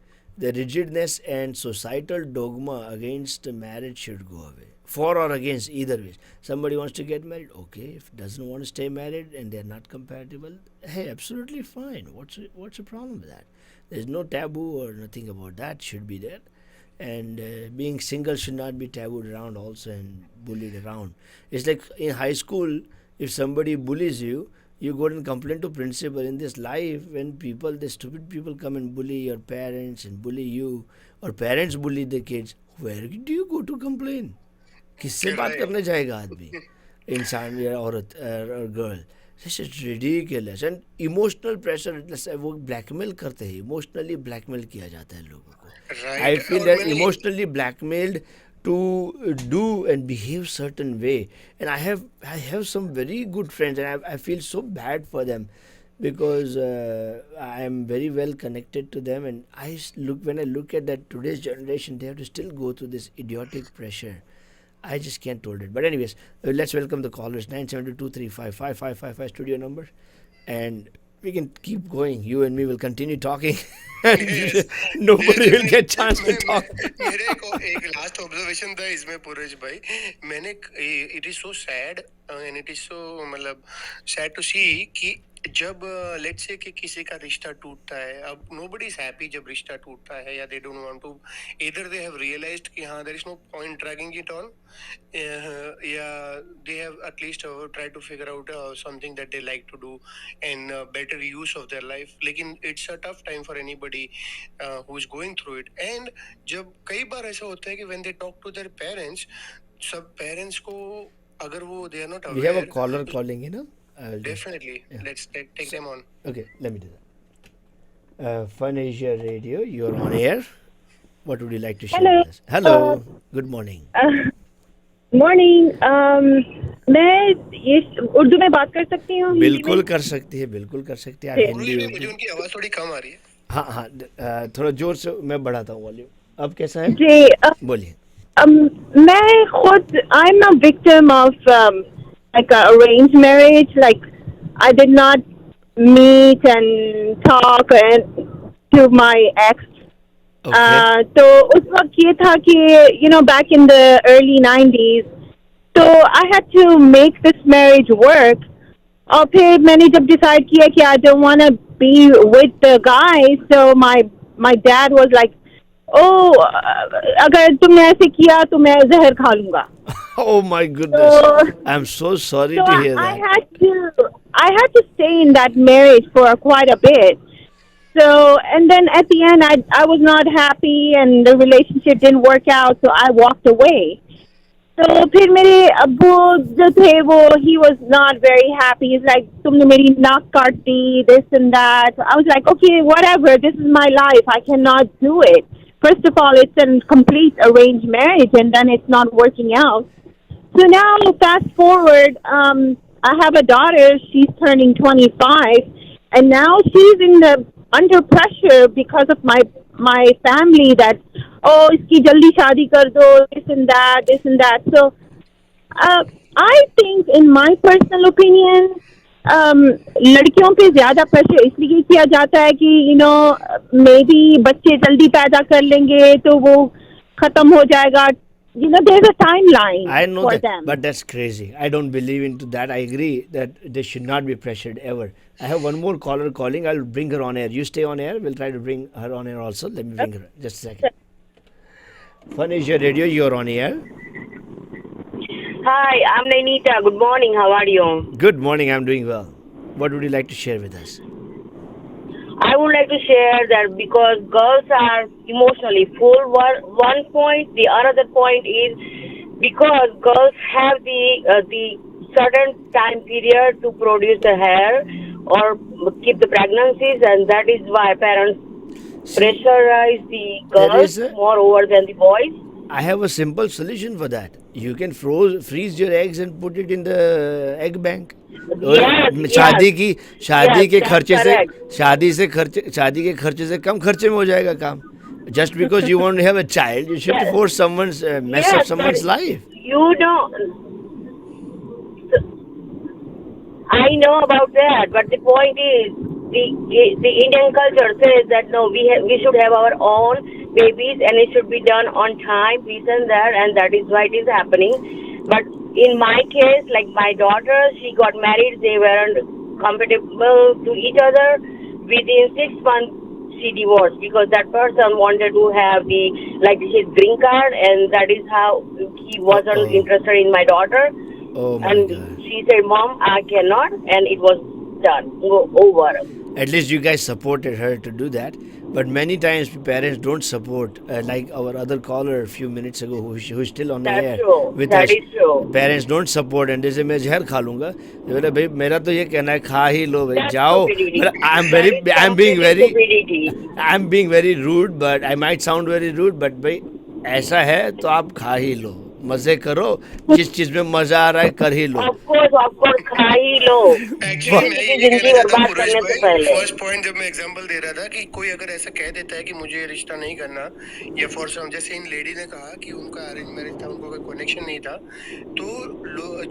The rigidness and societal dogma against marriage should go away. For or against, either way. Somebody wants to get married, okay. If doesn't want to stay married and they're not compatible, hey, absolutely fine. What's the problem with that? There's no taboo or nothing about that should be there. And being single should not be tabooed around also and bullied around. It's like in high school, if somebody bullies you, you go and complain to principal. In this life, when the stupid people come and bully your parents and bully you, or parents bully the kids, where do you go to complain? किससे बात करने जाएगा आदमी, इंसान या औरत और girl. This is ridiculous. And emotional pressure, वो blackmail करते हैं, emotionally blackmail किया जाता है लोगों को. I feel that emotionally blackmailed to do and behave certain way. And I have some very good friends and I feel so bad for them because I am very well connected to them, and when I look at that today's generation, they have to still go through this idiotic pressure. I just can't tolerate it. But anyways, let's welcome the callers. 972-355-5555 studio number, and we can keep going. You and me will continue talking. Nobody will get chance to talk. मेरे एक last observation था इसमें पुरुष भाई. मैंने it is so sad and it is so मतलब sad to सी कि जब लेट्स से कि किसी का रिश्ता टूटता है, अब नोबडी इज हैप्पी जब रिश्ता टूटता है, या they don't want to, either they have realised कि हाँ there is no point dragging it on, या they have at least try to figure out something that they like to do and better use of their life. लेकिन it's a tough time for anybody who is going through it. And जब कई बार ऐसा होता है कि when they talk to their parents, सब parents को अगर वो they are not We have a caller calling, you know. Definitely. Yeah. Let's take them on. Okay, let me do that. Fun Asia Radio, you're on air. What would you like to share Hello. with us? Hello. Good morning. Morning. मैं ये उर्दू में बात कर सकती हूँ? बिल्कुल कर सकती है, बिल्कुल कर सकती है. आप हिंदी मुझे उर्दू. उनकी आवाज थोड़ी कम आ रही है. हाँ हाँ, थोड़ा जोर से मैं बढ़ाता हूँ वॉल्यूम. अब कैसा है? जी. बोलिए. मैं खुद I am a victim of like a arranged marriage. Like I did not meet and talk and to my ex Okay. तो उस वक्त ये था कि back in the early 90s, तो I had to make this marriage work. और फिर मैंने जब decide किया कि I don't want to be with the guy, so my dad was like, oh, अगर तुमने ऐसे किया तो मैं जहर खा लूंगा. Oh my goodness. So, I'm so sorry so to hear I that. I had to stay in that marriage for quite a bit. So, and then at the end, I was not happy, and the relationship didn't work out, so I walked away. So, फिर मेरे अब्बू जो थे वो he was not very happy. He's like, तुमने मेरी नाक काट दी, this and that. I was like, okay, whatever. This is my life. I cannot do it. First of all, it's a complete arranged marriage, and then it's not working out. So now, fast forward, I have a daughter. She's turning 25, and now she's under pressure because of my family that, oh, iski jaldi shaadi kar do, this and that. So I think, in my personal opinion, लड़कियों पे ज्यादा pressure इसलिए किया जाता है कि may be बच्चे जल्दी पैदा कर लेंगे तो वो खत्म हो जाएगा. There's a timeline I know for that, them. but that's crazy. I don't believe into that. I agree that they should not be pressured ever. I have one more caller calling. I'll bring her on air. You stay on air. We'll try to bring her on air also. Let me bring her. Just a second. Fun is your radio. You're on air. Hi, I'm Nainita. Good morning. How are you? Good morning. I'm doing well. What would you like to share with us? I would like to share that because girls are emotionally full. One point, the other point is because girls have the certain time period to produce the hair or keep the pregnancies, and that is why parents pressurize the girls more over than the boys. I have a simple solution for that. You can freeze your eggs and put it in the egg bank. शादी के खर्चे से कम खर्चे में हो जाएगा काम. Just because you want to have a child, you should force someone's mess up someone's life. I know about that, but the point is, the Indian culture says that no, we should have our own babies and it should be done on time, this and that is why it is happening. But in my case, like my daughter, she got married, they weren't compatible to each other. Within 6 months, she divorced because that person wanted to have his green card, and that is how he wasn't interested in my daughter. Oh my and God. She said, Mom, I cannot, and it was done, over. At least you guys supported her to do that. But many times parents don't support, like our other caller a few minutes ago who's still on the air with us. That is true. Parents don't support, and जैसे मैं जहर खा लूँगा, बोले भाई मेरा तो ये कहना है खा ही लो भाई जाओ. I'm being very rude, but I might sound very rude, but भाई ऐसा है तो आप खा ही लो. मजे करो, जिस चीज में मजा आ रहा है कर ही लो. खा ही लो. फर्स्ट पॉइंट जब मैं एग्जांपल दे रहा था कि कोई अगर ऐसा कह देता है कि मुझे ये रिश्ता नहीं करना, या फॉर सम जैसे इन लेडी ने कहा कि उनका अरेंज मैरिज था, उनको कोई कनेक्शन नहीं था, तो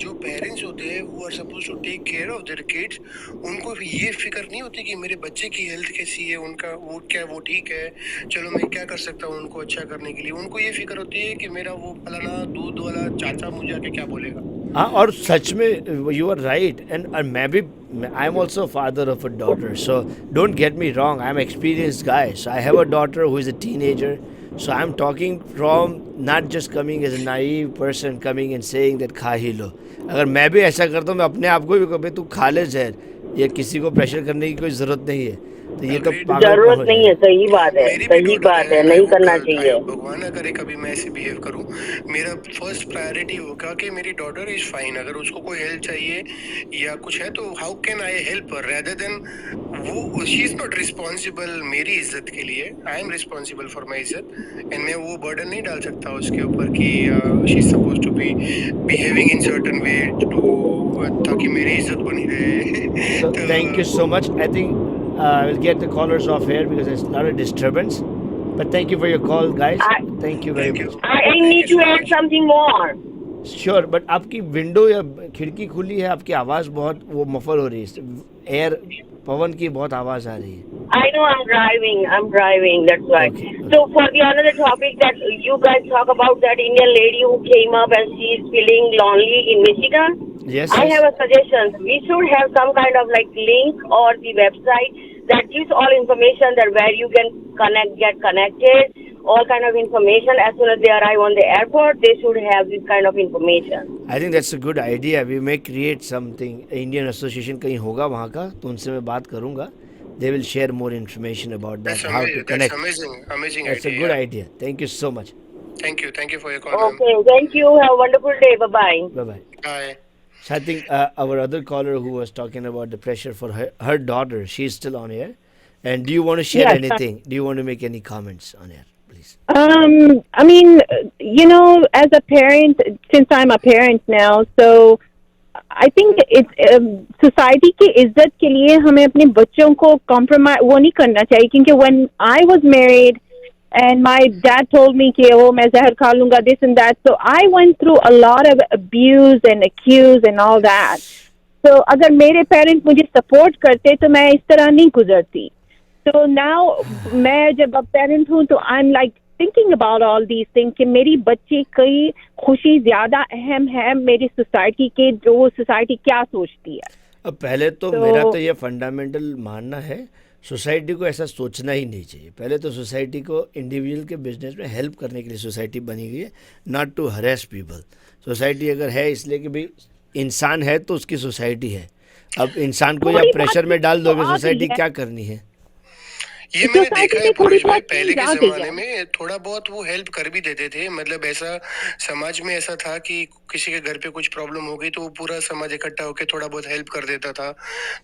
जो पेरेंट्स होते हैं वो are suppose to take care of their kids, उनको ये फिक्र नहीं होती कि मेरे बच्चे की हेल्थ कैसी है, उनका वो ठीक है, चलो मैं क्या कर सकता हूँ उनको अच्छा करने के लिए. उनको ये फिक्र होती है कि मेरा वो फलाना दूध वाला चाचा मुझे आके क्या बोलेगा. हाँ, और सच में you are right, and मैं भी I am also a father of a daughter, so don't get me wrong, I am an experienced guy, so I have a daughter who is a teenager, so I am talking from not just coming as a naive person coming and saying that खा ही लो. अगर मैं भी ऐसा करता हूँ, मैं अपने आप को भी कहूँ तू खा ले जहर, ये किसी को प्रेशर करने की कोई जरूरत नहीं है. तो ये तो जरूरत नहीं है. सही बात है, नहीं करना चाहिए. भगवान ना करे कभी मैं ऐसे बिहेव करूं. मेरा फर्स्ट प्रायोरिटी होगा कि मेरी डॉटर इज फाइन. अगर उसको कोई हेल्प चाहिए या कुछ है तो how can I help her, rather than वो शी इज नॉट रिस्पॉन्सिबल मेरी इज्जत के लिए. I am responsible for my इज्जत, एंड मैं वो बर्डन नहीं डाल सकता उसके ऊपर कि she is suppose to be behaving in certain way ताकि मेरी इज्जत बनी रहे. Thank you so much. I think we'll get the callers off here because there's a lot of disturbance. But thank you for your call, guys. Thank you very much. I need to add something more. Sure, but आपकी window या खिड़की खुली है, आपकी आवाज़ बहुत वो muffle हो रही है. एयर पवन की बहुत आवाज़ आ रही है. I know I'm driving, that's why. Okay. So for the another topic that you guys talk about, that Indian lady who came up and she is feeling lonely in Michigan. Yes, I yes. have a suggestion. We should have some kind of like link or the website that gives all information that where you can get connected, all kind of information. As soon as they arrive on the airport, they should have this kind of information. I think that's a good idea. We may create something. Indian Association कहीं होगा वहाँ का, तो उनसे मैं बात करूँगा. They will share more information about that, That's how to amazing. connect. That's amazing That's idea. a good idea. Thank you so much. Thank you for your call, ma'am. Okay, thank you. Have a wonderful day. Bye bye. Bye-bye. Bye. So I think our other caller who was talking about the pressure for her daughter, she's still on air. And do you want to share Yes. anything? Do you want to make any comments on air, please? I mean, as a parent, since I'm a parent now, so I think it's society की इज्जत के लिए हमें अपने बच्चों को compromise वो नहीं करना चाहिए, क्योंकि when I was married and my dad told me कि वो मैं जहर खा लूँगा, this and that, so I went through a lot of abuse and accuse and all that. So अगर मेरे पेरेंट मुझे सपोर्ट करते तो मैं इस तरह नहीं गुजरती. So now मैं जब अब पेरेंट हूँ तो I'm like thinking about all these things कि मेरी बच्चे की खुशी ज्यादा अहम है मेरी सोसाइटी के, जो सोसाइटी क्या सोचती है. अब पहले तो मेरा तो ये फंडामेंटल मानना है, सोसाइटी को ऐसा सोचना ही नहीं चाहिए. पहले तो सोसाइटी को इंडिविजुअल के बिजनेस में हेल्प करने के लिए सोसाइटी बनी गई है, नॉट टू हरेस पीपल. सोसाइटी अगर है इसलिए कि भाई इंसान है तो उसकी सोसाइटी है. अब इंसान को या प्रेशर में डाल दोगे, सोसाइटी क्या करनी है? ये मैंने देखा है पूर्वज भाई, पहले के जमाने में थोड़ा बहुत वो हेल्प कर भी देते थे. मतलब ऐसा समाज में ऐसा था कि किसी के घर पे कुछ प्रॉब्लम हो गई तो वो पूरा समाज इकट्ठा होकर थोड़ा बहुत हेल्प कर देता था,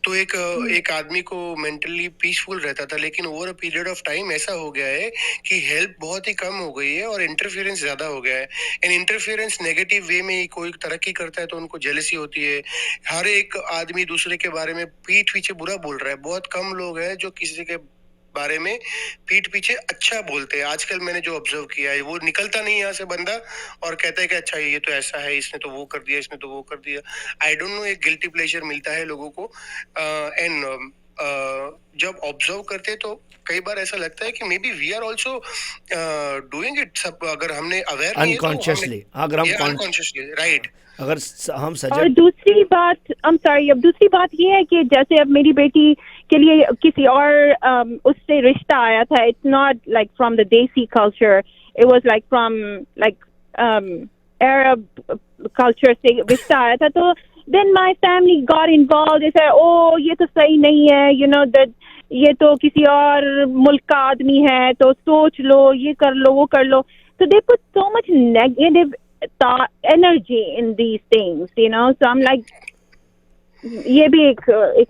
तो एक आदमी को मेंटली पीसफुल रहता था. लेकिन over a period of time ऐसा हो गया है कि हेल्प बहुत ही कम हो गई है और इंटरफेरेंस ज्यादा हो गया है. एंड इंटरफेरेंस नेगेटिव वे में कोई तरक्की करता है तो उनको जेलसी होती है. हर एक आदमी दूसरे के बारे में पीठ पीछे बुरा बोल रहा है. बहुत कम लोग हैं जो किसी के बारे में पीठ पीछे अच्छा बोलते हैं. आजकल मैंने जो ऑब्जर्व किया है, वो निकलता नहीं यहाँ से बंदा और कहता है कि अच्छा ये तो ऐसा है, इसने तो वो कर दिया, इसने तो वो कर दिया. आई डोंट नो, एक गिल्टी प्लेजर मिलता है लोगों को. एंड जब ऑब्जर्व करते हैं तो कई बार ऐसा लगता है कि maybe we are also doing it. सब अगर हमने अवेयर नहीं है तो अनकॉन्शियसली, अगर हम अनकॉन्शियसली, राइट. अगर हम और सजग. दूसरी बात, अब दूसरी बात ये है कि जैसे अब मेरी बेटी के लिए किसी और उससे रिश्ता आया था. It's not like from the desi culture, it was like from like Arab culture से रिश्ता आया था. तो then my family got involved. इसे ओ ये तो सही नहीं है, दैट ये तो किसी और मुल्क का आदमी है, तो सोच लो, ये कर लो, वो कर लो. So they put so much negative energy in these things, so I'm like, ये भी एक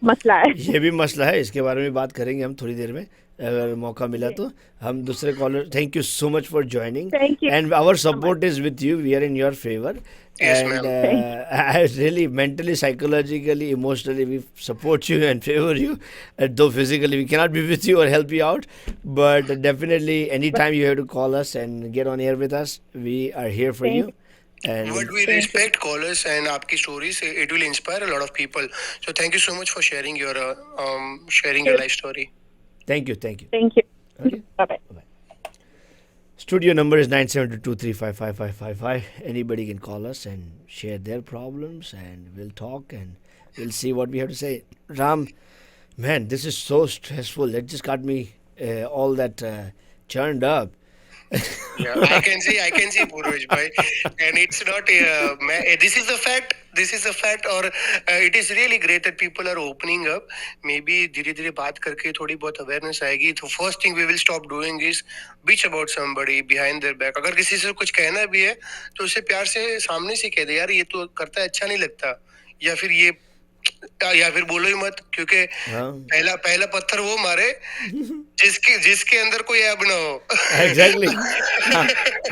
मसला है. ये भी मसला है, इसके बारे में बात करेंगे हम थोड़ी देर में अगर मौका मिला तो. हम दूसरे caller, thank you so much for joining and our support is with you. We are in your favour and I really mentally, psychologically, emotionally we support you and favor you, though physically we cannot be with you or help you out, but definitely anytime you have to call us and get on air with us, we are here for you. And But we respect callers and आपकी stories, it will inspire a lot of people. So thank you so much for sharing your life story. thank you. Thank you. Okay. Bye-bye. Studio number is 972-355-5555. Anybody can call us and share their problems and we'll talk and we'll see what we have to say. Ram, man, this is so stressful. It just got me all that churned up. Yeah, I can see Purvaj bhai, and it's not this is a fact or it is really great that people are opening up. Maybe धीरे धीरे बात करके थोड़ी बहुत awareness आएगी. तो first thing we will stop doing is bitch about somebody behind their back. अगर किसी से कुछ कहना भी है तो उसे प्यार से सामने से कह दे, यार ये तो करता है अच्छा नहीं लगता, या फिर बोलो ही मत, क्योंकि पहला पत्थर वो मारे जिसके अंदर कोई ऐब ना हो. Exactly.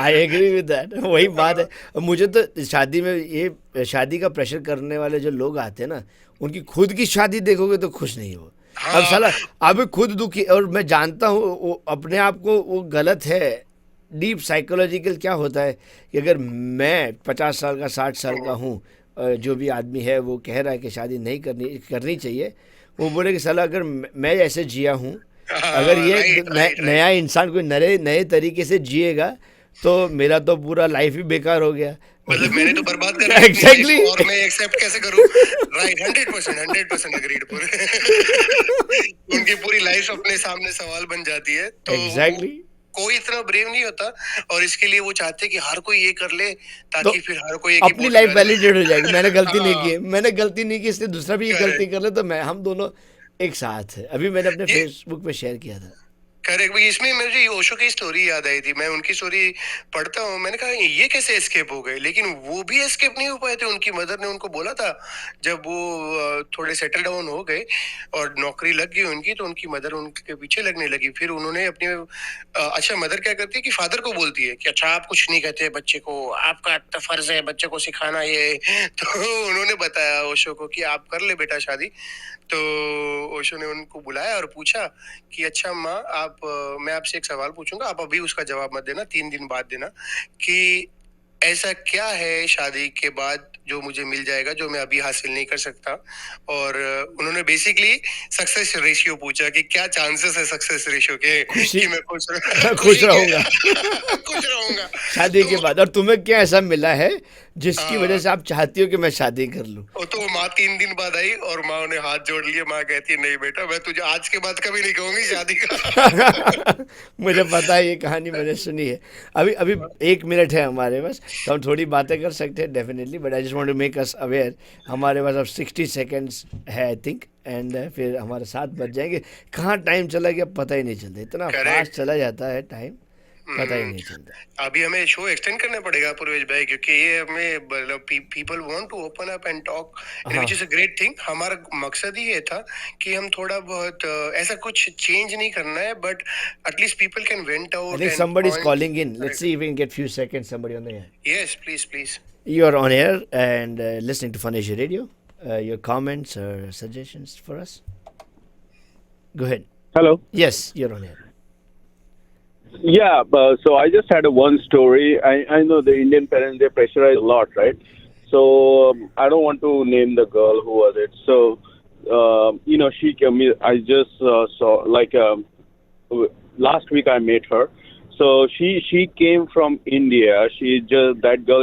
I agree with that. वही बात है. मुझे तो शादी में ये शादी का प्रेशर करने वाले जो लोग आते हैं ना, उनकी खुद की शादी देखोगे तो खुश नहीं हो. अब साला अब खुद दुखी, और मैं जानता हूँ अपने आप को वो गलत है. डीप साइकोलॉजिकल क्या होता है कि अगर मैं 50 साल का 60 साल का हूँ, जो भी आदमी है वो कह रहा है कि शादी नहीं करनी चाहिए, वो बोले कि साला अगर मैं ऐसे जिया हूँ, अगर ये right, right, नया इंसान कोई नए तरीके से जिएगा तो मेरा तो पूरा लाइफ ही बेकार हो गया. मतलब मैंने तो बर्बाद कर दी Exactly. life और मैं एक्सेप्ट कैसे करूं? राइट, 100% अग्रीड पूरे. उनकी पूरी लाइफ अपने सामने सवाल बन जाती है. तो Exactly. कोई इतना ब्रेव नहीं होता और इसके लिए वो चाहते हैं कि हर कोई ये कर ले ताकि तो फिर हर कोई एक ही अपनी बोल लाइफ करे. वैलिडेट हो जाएगी. मैंने गलती नहीं हाँ. की है, मैंने गलती नहीं की, इसलिए दूसरा भी ये Correct. गलती कर ले तो मैं हम दोनों एक साथ है. अभी मैंने अपने ये- फेसबुक पे शेयर किया था. करेक्ट. इसमें मुझे ओशो की स्टोरी याद आई थी. मैं उनकी स्टोरी पढ़ता हूँ. मैंने कहा ये कैसे एस्केप हो गए, लेकिन वो भी एस्केप नहीं हो पाए थे. उनकी मदर ने उनको बोला था जब वो थोड़े सेटल डाउन हो गए और नौकरी लग गई उनकी, तो उनकी मदर उनके पीछे लगने लगी. फिर उन्होंने अपने अच्छा, मदर क्या करती है कि फादर को बोलती है कि अच्छा आप कुछ नहीं कहते बच्चे को, आपका तो फर्ज है बच्चे को सिखाना ये. तो उन्होंने बताया ओशो को कि आप कर ले बेटा शादी. तो ओशो ने उनको बुलाया और पूछा कि अच्छा माँ आप मैं आपसे एक सवाल पूछूंगा, आप अभी उसका जवाब मत देना, 3 दिन बाद देना, कि ऐसा क्या है शादी के बाद जो मुझे मिल जाएगा जो मैं अभी हासिल नहीं कर सकता. और उन्होंने बेसिकली सक्सेस रेशियो पूछा कि क्या चांसेस है सक्सेस रेशियो के खुशी- कि मैं खुश खुश रहूंगा. खुश रहूंगा शादी के तो- बाद. और तुम्हें क्या ऐसा मिला है जिसकी हाँ. वजह से आप चाहती हो कि मैं शादी कर लूं? तो माँ 3 दिन बाद आई और माँ ने हाथ जोड़ लिए. माँ कहती है नहीं बेटा, मैं तुझे आज के बाद कभी नहीं कहूंगी शादी का. मुझे पता है, ये कहानी मैंने सुनी है. अभी अभी 1 मिनट है हमारे पास, तो हम थोड़ी बातें कर सकते हैं definitely, but I just want to make us aware. हमारे पास अब 60 सेकेंड्स है आई थिंक, एंड फिर हमारे 7 बज जाएंगे. कहाँ टाइम चला गया पता ही नहीं चलता. इतना Correct. फास्ट चला जाता है टाइम, पता ही नहीं चलता. अभी हमें शो एक्सटेंड करना पड़ेगा पूर्वेश भाई, क्योंकि ये हमें people want to open up and talk, which is a great thing. हमारा मकसद ही ये था कि हम थोड़ा बहुत ऐसा कुछ चेंज नहीं करना है, but at least people can went I out. think somebody is calling in. Let's see if we can get few seconds. Somebody on the air. Yes, please. You are on air and listening to Fun Asia Radio. Your comments or suggestions for us? Go ahead. Hello. Yes, you're on air. Yeah, so I just had one story. I know the Indian parents, they pressurize a lot, right? So I don't want to name the girl who was it. So, she came, I just saw, like, last week I met her. So she came from India. That girl